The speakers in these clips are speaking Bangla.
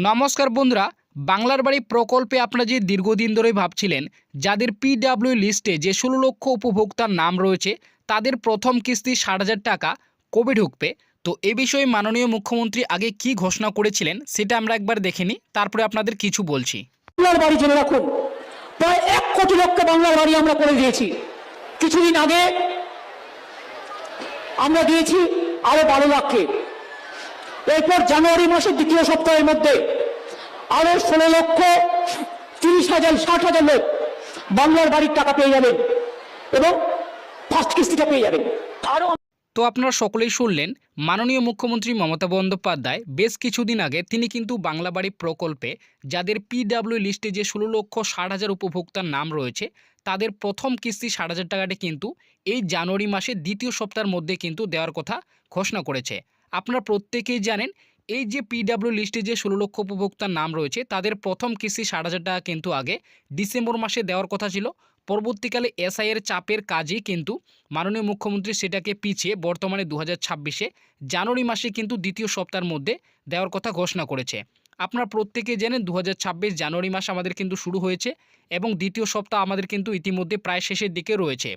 নমস্কার বন্ধুরা, বাংলার বাড়ি প্রকল্পে আপনারা যে দীর্ঘদিন ধরে ভাবছিলেন যাদের পিডব্লিউ লিস্টে যে ১৬ লক্ষ উপভোক্তার নাম রয়েছে তাদের প্রথম কিস্তি ৬০,০০০ টাকা কবে ঢুকবে। তো এ বিষয়ে মাননীয় মুখ্যমন্ত্রী আগে কি ঘোষণা করেছিলেন সেটা আমরা একবার দেখে নিই, তারপরে আপনাদের কিছু বলছি। বাংলার বাড়ি জেনে রাখুন, প্রায় ১ কোটি লোককে বাংলার বাড়ি আমরা করে দিয়েছি। কিছুদিন আগে আমরা দিয়েছি আরো ১২ লাখকে। এরপর জানুয়ারি মাসের দ্বিতীয় সপ্তাহের মধ্যে আরো ১৬,৩০,০০০ ৬০,০০০ লোক বাংলার বাড়ির টাকা পেয়ে যাবেন এবং ফার্স্ট কিস্তিটা পেয়ে যাবেন। আরো তো আপনারা সকলেই শুনলেন, মাননীয় মুখ্যমন্ত্রী মমতা বন্দ্যোপাধ্যায় বেশ কিছুদিন আগে তিনি কিন্তু বাংলা বাড়ি প্রকল্পে যাদের পিডব্লিউ লিস্টে যে ১৬,৬০,০০০ উপভোক্তার নাম রয়েছে তাদের প্রথম কিস্তি ৬০,০০০ টাকাটি কিন্তু এই জানুয়ারি মাসের দ্বিতীয় সপ্তাহের মধ্যে কিন্তু দেওয়ার কথা ঘোষণা করেছে। আপনারা প্রত্যেকেই জানেন এই যে পিডব্লিউ লিস্টে যে ১৬ লক্ষ উপভোক্তার নাম রয়েছে তাদের প্রথম কিস্তি ৬০,০০০ টাকা কিন্তু আগে ডিসেম্বর মাসে দেওয়ার কথা ছিল। পরবর্তীকালে এসআইয়ের চাপের কাজেই কিন্তু মাননীয় মুখ্যমন্ত্রী সেটাকে পিছিয়ে বর্তমানে ২০২৬ জানুয়ারি মাসে কিন্তু দ্বিতীয় সপ্তাহের মধ্যে দেওয়ার কথা ঘোষণা করেছে। আপনারা প্রত্যেকেই জানেন ২০২৬ জানুয়ারি মাস আমাদের কিন্তু শুরু হয়েছে এবং দ্বিতীয় সপ্তাহ আমাদের কিন্তু ইতিমধ্যে প্রায় শেষের দিকে রয়েছে।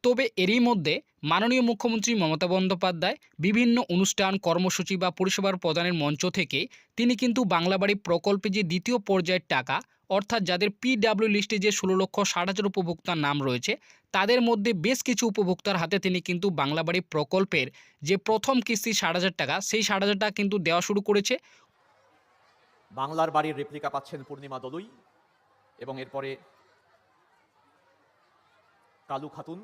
তবে এরই মধ্যে মাননীয় মুখ্যমন্ত্রী মমতা বন্দ্যোপাধ্যায় বিভিন্ন অনুষ্ঠান, কর্মসূচি বা পরিষেবার প্রদানের মঞ্চ থেকে তিনি কিন্তু বাংলা বাড়ি প্রকল্পে যে দ্বিতীয় পর্যায়ের টাকা, অর্থাৎ যাদের পিডব্লিউ লিস্টে যে ১৬,৬০,০০০ উপভোক্তার নাম রয়েছে তাদের মধ্যে বেশ কিছু উপভোক্তার হাতে তিনি কিন্তু বাংলা বাড়ি প্রকল্পের যে প্রথম কিস্তি ৬০,০০০ টাকা সেই ৬০,০০০ টাকা কিন্তু দেওয়া শুরু করেছে। বাংলার বাড়ির রেপ্লিকা পাচ্ছেন পূর্ণিমা দলুই এবং এরপরে কালু খাতুন।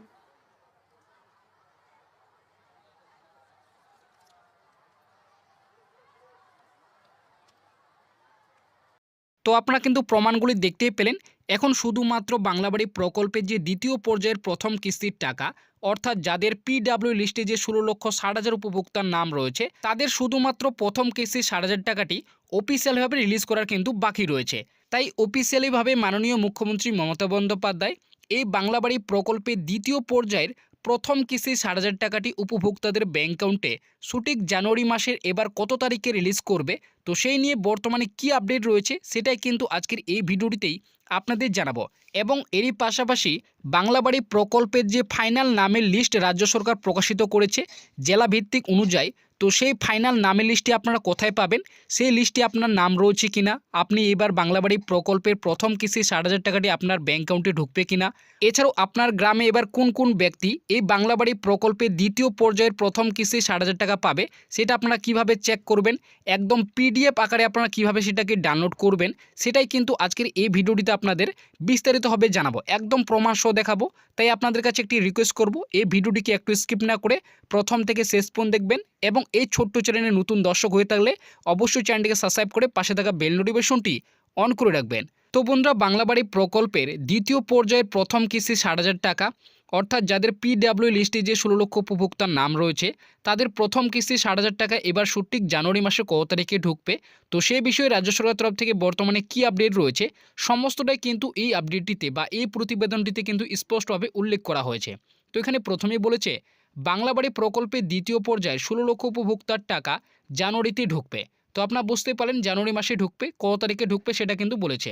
তো আপনারা কিন্তু প্রমাণগুলি দেখতেই পেলেন। এখন শুধুমাত্র বাংলা বাড়ি প্রকল্পের যে দ্বিতীয় পর্যায়ের প্রথম কিস্তির টাকা, অর্থাৎ যাদের পিডব্লিউ লিস্টে যে ১৬,৬০,০০০ উপভোক্তার নাম রয়েছে তাদের শুধুমাত্র প্রথম কিস্তির ৬০,০০০ টাকাটি অফিসিয়ালভাবে রিলিজ করার কিন্তু বাকি রয়েছে। তাই অফিসিয়ালিভাবে মাননীয় মুখ্যমন্ত্রী মমতা বন্দ্যোপাধ্যায় এই বাংলা বাড়ি প্রকল্পের দ্বিতীয় পর্যায়ের প্রথম কিস্তি ৬০,০০০ টাকাটি উপভোক্তাদের ব্যাঙ্ক অ্যাকাউন্টে সঠিক জানুয়ারি মাসের এবার কত তারিখে রিলিজ করবে, তো সেই নিয়ে বর্তমানে কি আপডেট রয়েছে সেটাই কিন্তু আজকের এই ভিডিওটিতেই আপনাদের জানাবো। এবং এরই পাশাপাশি বাংলা বাড়ি প্রকল্পের যে ফাইনাল নামের লিস্ট রাজ্য সরকার প্রকাশিত করেছে জেলা ভিত্তিক অনুযায়ী, তো সেই ফাইনাল নামের লিস্টটি আপনারা কোথায় পাবেন, সেই লিস্টে আপনার নাম রয়েছে কিনা, আপনি এবার বাংলা বাড়ি প্রকল্পের প্রথম কিস্তি ৬০,০০০ টাকাটি আপনার ব্যাঙ্ক অ্যাকাউন্টে ঢুকবে কিনা, এছাড়াও আপনার গ্রামে এবার কোন কোন ব্যক্তি এই বাংলা বাড়ি প্রকল্পের দ্বিতীয় পর্যায়ের প্রথম কিস্তি ৬০,০০০ টাকা পাবে সেটা আপনারা কিভাবে চেক করবেন, একদম পিডিএফ আকারে আপনারা কিভাবে সেটাকে ডাউনলোড করবেন সেটাই কিন্তু আজকের এই ভিডিওটিতে আপনাদের বিস্তারিতভাবে জানাবো, একদম প্রমাণ সহ দেখাবো। তাই আপনাদের কাছে একটি রিকোয়েস্ট করব, এই ভিডিওটিকে একটু স্কিপ না করে প্রথম থেকে শেষ পর্যন্ত দেখবেন এবং এই ছোট্ট চ্যানেলে নতুন দর্শক হয়ে থাকলে অবশ্যই চ্যানেলটিকে সাবস্ক্রাইব করে পাশে থাকা বেল নোটিফিকেশনটি অন করে রাখবেন। তো বন্ধুরা, বাংলা বাড়ি প্রকল্পের দ্বিতীয় পর্যায়ের প্রথম কিস্তি ৬০,০০০ টাকা, অর্থাৎ যাদের পিডব্লিউ লিস্টে যে ১৬ লক্ষ উপভোক্তার নাম রয়েছে তাদের প্রথম কিস্তি ৬০,০০০ টাকা এবার সঠিক জানুয়ারি মাসে কত তারিখে ঢুকবে, তো সেই বিষয়ে রাজ্য সরকারের তরফ থেকে বর্তমানে কি আপডেট রয়েছে সমস্তটাই কিন্তু এই আপডেটটিতে বা এই প্রতিবেদনটিতে কিন্তু স্পষ্টভাবে উল্লেখ করা হয়েছে। তো এখানে প্রথমেই বলেছে বাংলা বাড়ি প্রকল্পের দ্বিতীয় পর্যায়ে ১৬ লক্ষ উপভোক্তার টাকা জানুয়ারিতে ঢুকবে। তো আপনারা বুঝতে পারেন জানুয়ারি মাসে ঢুকবে, কত তারিখে ঢুকবে সেটা কিন্তু বলেছে।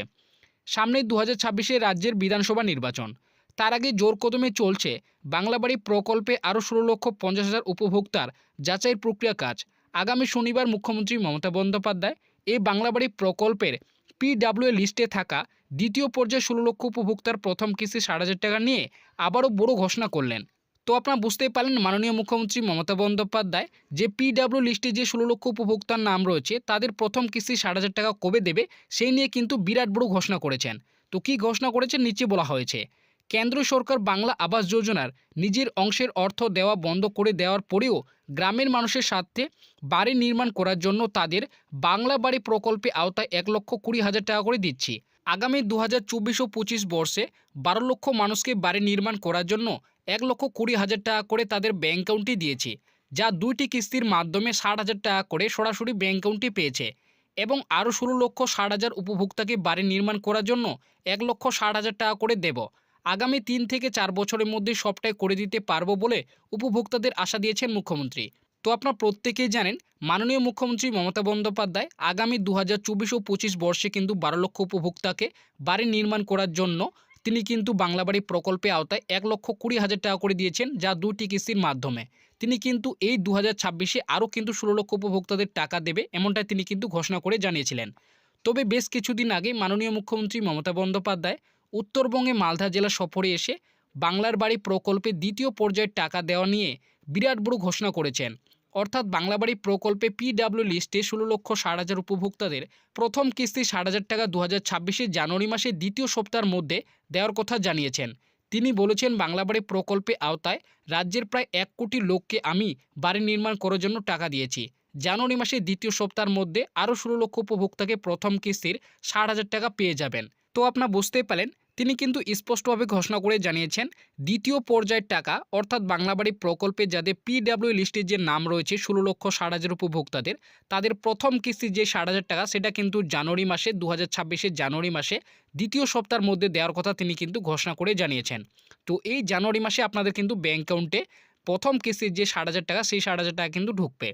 সামনে ২০২৬ রাজ্যের বিধানসভা নির্বাচন, তার আগে জোর কদমে চলছে বাংলা বাড়ি প্রকল্পে আরও ১৬,৫০,০০০ উপভোক্তার যাচাইয়ের প্রক্রিয়া কাজ। আগামী শনিবার মুখ্যমন্ত্রী মমতা বন্দ্যোপাধ্যায় এই বাংলা বাড়ি প্রকল্পের পিডব্লিউ লিস্টে থাকা দ্বিতীয় পর্যায়ে ১৬ লক্ষ উপভোক্তার প্রথম কিস্তি ৬০,০০০ টাকা নিয়ে আবারও বড় ঘোষণা করলেন। তো আপনারা বুঝতেই পারলেন মাননীয় মুখ্যমন্ত্রী মমতা বন্দ্যোপাধ্যায় যে পিডব্লিউ লিস্টে যে ১৬ লক্ষ উপভোক্তার নাম রয়েছে তাদের প্রথম কিস্তি ৬০,০০০ টাকা কবে দেবে সেই নিয়ে কিন্তু বিরাট বড় ঘোষণা করেছেন। তো কী ঘোষণা করেছেন নিচে বলা হয়েছে, কেন্দ্র সরকার বাংলা আবাস যোজনার নিজের অংশের অর্থ দেওয়া বন্ধ করে দেওয়ার পরেও গ্রামের মানুষের স্বার্থে বাড়ি নির্মাণ করার জন্য তাদের বাংলা বাড়ি প্রকল্পে আওতায় ১,২০,০০০ টাকা করে দিচ্ছি। আগামী ২০২৪ ও ২৫ বর্ষে ১২ লক্ষ মানুষকে বাড়ি নির্মাণ করার জন্য ১,২০,০০০ টাকা করে তাদের ব্যাঙ্ক অ্যাকাউন্টে দিয়েছি, যা দুইটি কিস্তির মাধ্যমে ৬০,০০০ টাকা করে সরাসরি ব্যাঙ্ক অ্যাকাউন্টে পেয়েছে এবং আরও ১৬,৬০,০০০ উপভোক্তাকে বাড়ি নির্মাণ করার জন্য ১,৬০,০০০ টাকা করে দেব। আগামী ৩ থেকে ৪ বছরের মধ্যে সবটাই করে দিতে পারবো বলে উপভোক্তাদের আশা দিয়েছেন মুখ্যমন্ত্রী। তো আপনারা প্রত্যেকেই জানেন মাননীয় মুখ্যমন্ত্রী মমতা বন্দ্যোপাধ্যায় আগামী 2024 ও 25 বর্ষে কিন্তু 12 লক্ষ উপভোক্তাকে বাড়ি নির্মাণ করার জন্য তিনি কিন্তু বাংলা বাড়ি প্রকল্পে আওতায় 1,20,000 টাকা করে দিয়েছেন, যা 2টি কিস্তির মাধ্যমে। তিনি কিন্তু এই 2026-এ আরও কিন্তু 16 লক্ষ উপভোক্তাদের টাকা দেবে, এমনটাই তিনি কিন্তু ঘোষণা করে জানিয়েছিলেন। তবে বেশ কিছুদিন আগে মাননীয় মুখ্যমন্ত্রী মমতা বন্দ্যোপাধ্যায় উত্তরবঙ্গে মালদা জেলা সফরে এসে বাংলার বাড়ি প্রকল্পে দ্বিতীয় পর্যায়ের টাকা দেওয়া নিয়ে বিরাট বড় ঘোষণা করেছেন। অর্থাৎ বাংলা বাড়ি প্রকল্পে পিডব্লিউ লিস্টে 16,60,000 উপভোক্তাদের প্রথম কিস্তি 60,000 টাকা 2026-এর জানুয়ারি মাসের দ্বিতীয় সপ্তাহের মধ্যে দেওয়ার কথা জানিয়েছেন। তিনি বলেছেন, বাংলা বাড়ি প্রকল্পে আওতায় রাজ্যের প্রায় 1 কোটি লোককে আমি বাড়ি নির্মাণ করার জন্য টাকা দিয়েছি। জানুয়ারি মাসের দ্বিতীয় সপ্তাহের মধ্যে আরও 16 লক্ষ উপভোক্তাকে প্রথম কিস্তির 60,000 টাকা পেয়ে যাবেন। তো আপনারা বুঝতেই পারলেন, তিনি কিন্তু স্পষ্টভাবে ঘোষণা করে জানিয়েছেন দ্বিতীয় পর্যায়ের টাকা অর্থাৎ বাংলা বাড়ি প্রকল্পে যাদের পিডব্লিউ লিস্টের যে নাম রয়েছে 16,60,000 উপভোক্তাদের, তাদের প্রথম কিস্তির যে 60,000 টাকা সেটা কিন্তু জানুয়ারি মাসে 2026-এর জানুয়ারি মাসে দ্বিতীয় সপ্তাহের মধ্যে দেওয়ার কথা তিনি কিন্তু ঘোষণা করে জানিয়েছেন। তো এই জানুয়ারি মাসে আপনাদের কিন্তু ব্যাঙ্ক অ্যাকাউন্টে প্রথম কিস্তির যে 60,000 টাকা সেই 60,000 টাকা কিন্তু ঢুকবে।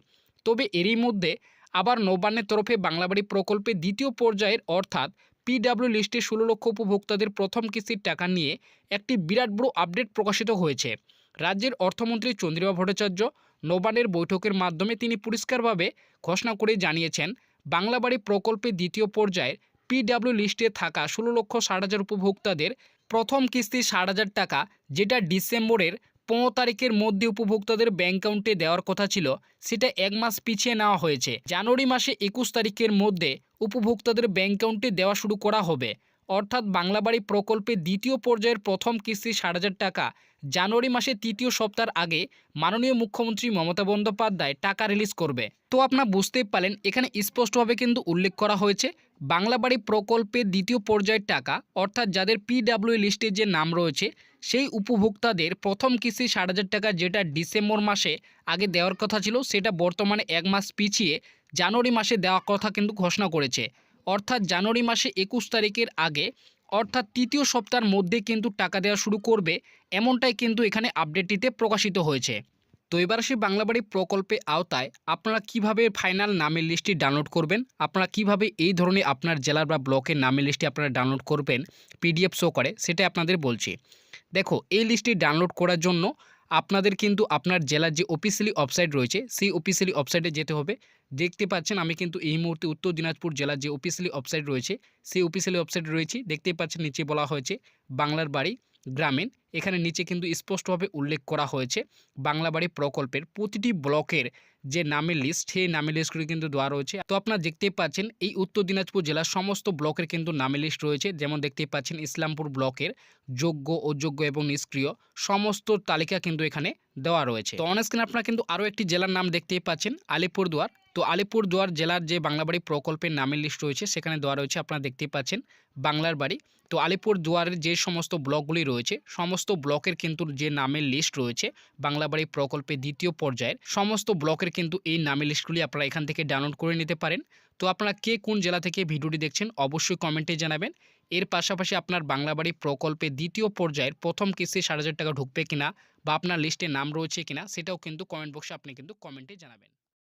তবে এরই মধ্যে আবার নবান্নের তরফে বাংলা বাড়ি প্রকল্পে দ্বিতীয় পর্যায়ের অর্থাৎ পিডব্লিউ লিস্টে 16 লক্ষ উপভোক্তাদের প্রথম কিস্তির টাকা নিয়ে একটি বিরাট বড় আপডেট প্রকাশিত হয়েছে। রাজ্যের অর্থমন্ত্রী চন্দ্রিমা ভট্টাচার্য নবান্নের বৈঠকের মাধ্যমে তিনি পরিষ্কারভাবে ঘোষণা করে জানিয়েছেন, বাংলা বাড়ি প্রকল্পে দ্বিতীয় পর্যায়ের পিডব্লিউ লিস্টে থাকা 16,60,000 উপভোক্তাদের প্রথম কিস্তি 60,000 টাকা, যেটা ডিসেম্বরের 15 তারিখের মধ্যে উপভোক্তাদের ব্যাঙ্ক অ্যাকাউন্টে দেওয়ার কথা ছিল, সেটা 1 মাস পিছিয়ে নেওয়া হয়েছে। জানুয়ারি মাসে 21 তারিখের মধ্যে উপভোক্তাদের ব্যাঙ্ক অ্যাকাউন্টে দেওয়া শুরু করা হবে। অর্থাৎ বাংলা বাড়ি প্রকল্পে দ্বিতীয় পর্যায়ের প্রথম কিস্তি 60,000 টাকা জানুয়ারি মাসের তৃতীয় সপ্তাহের আগে মাননীয় মুখ্যমন্ত্রী মমতা বন্দ্যোপাধ্যায় টাকা রিলিজ করবে। তো আপনারা বুঝতেই পারলেন, এখানে স্পষ্টভাবে কিন্তু উল্লেখ করা হয়েছে বাংলা বাড়ি প্রকল্পের দ্বিতীয় পর্যায়ের টাকা অর্থাৎ যাদের পিডব্লিউ লিস্টে যে নাম রয়েছে সেই উপভোক্তাদের প্রথম কিস্তি 60,000 টাকা, যেটা ডিসেম্বর মাসে আগে দেওয়ার কথা ছিল, সেটা বর্তমানে 1 মাস পিছিয়ে জানুয়ারি মাসে দেওয়ার কথা কিন্তু ঘোষণা করেছে। অর্থাৎ জানুয়ারি মাসে 21 তারিখের আগে অর্থাৎ তৃতীয় সপ্তাহের মধ্যে কিন্তু টাকা দেওয়া শুরু করবে, এমনটাই কিন্তু এখানে আপডেটটিতে প্রকাশিত হয়েছে। তো এবার আসি বাংলা বাড়ি প্রকল্পে আওতায় আপনারা কিভাবে ফাইনাল নামের লিস্টটি ডাউনলোড করবেন, আপনারা কিভাবে এই ধরনের আপনার জেলার বা ব্লকের নামের লিস্টটি আপনারা ডাউনলোড করবেন পিডিএফ শো করে, সেটা আপনাদের বলছি। দেখো, এই লিস্টটি ডাউনলোড করার জন্য আপনাদের কিন্তু আপনার জেলার যে অফিসিয়ালি ওয়েবসাইট রয়েছে সেই অফিসিয়ালি ওয়েবসাইটে যেতে হবে। দেখতে পাচ্ছেন আমি কিন্তু এই মুহূর্তে উত্তর দিনাজপুর জেলার যে অফিসিয়ালি ওয়েবসাইট রয়েছে সেই অফিসিয়ালি ওয়েবসাইটে রয়েছে। দেখতেই পাচ্ছেন নিচে বলা হয়েছে বাংলার বাড়ি গ্রামীণ, এখানে নিচে কিন্তু স্পষ্টভাবে উল্লেখ করা হয়েছে বাংলা বাড়ি প্রকল্পের প্রতিটি ব্লকের যে নামের লিস্ট সেই নামের লিস্টগুলি কিন্তু দেওয়া রয়েছে। তো আপনারা দেখতেই পাচ্ছেন এই উত্তর দিনাজপুর জেলার সমস্ত ব্লকের কিন্তু নামের লিস্ট রয়েছে। যেমন দেখতেই পাচ্ছেন ইসলামপুর ব্লকের যোগ্য, অযোগ্য এবং নিষ্ক্রিয় সমস্ত তালিকা কিন্তু এখানে দেওয়া রয়েছে। তো অন স্ক্রিনে আপনারা কিন্তু আরও একটি জেলার নাম দেখতেই পাচ্ছেন আলিপুরদুয়ার। তো আলিপুরদুয়ার জেলার যে বাংলা বাড়ি প্রকল্পের নামের লিস্ট রয়েছে সেখানে দেওয়া রয়েছে, আপনারা দেখতেই পাচ্ছেন বাংলার বাড়ি। তো আলিপুরদুয়ারের যে সমস্ত ব্লকগুলি রয়েছে সমস্ত ব্লকের কিন্তু যে নামের লিস্ট রয়েছে বাংলা বাড়ি প্রকল্পে দ্বিতীয় পর্যায়ের সমস্ত ব্লকের কিন্তু এই নামের লিস্টগুলি আপনারা এখান থেকে ডাউনলোড করে নিতে পারেন। তো আপনারা কে কোন জেলা থেকে ভিডিওটি দেখছেন অবশ্যই কমেন্টে জানাবেন। এর পাশাপাশি আপনার বাংলা বাড়ি প্রকল্পে দ্বিতীয় পর্যায়ের প্রথম কিস্তি 60,000 টাকা ঢুকবে কিনা বা আপনার লিস্টে নাম রয়েছে কিনা সেটাও কিন্তু কমেন্ট বক্সে আপনি কিন্তু কমেন্টে জানাবেন।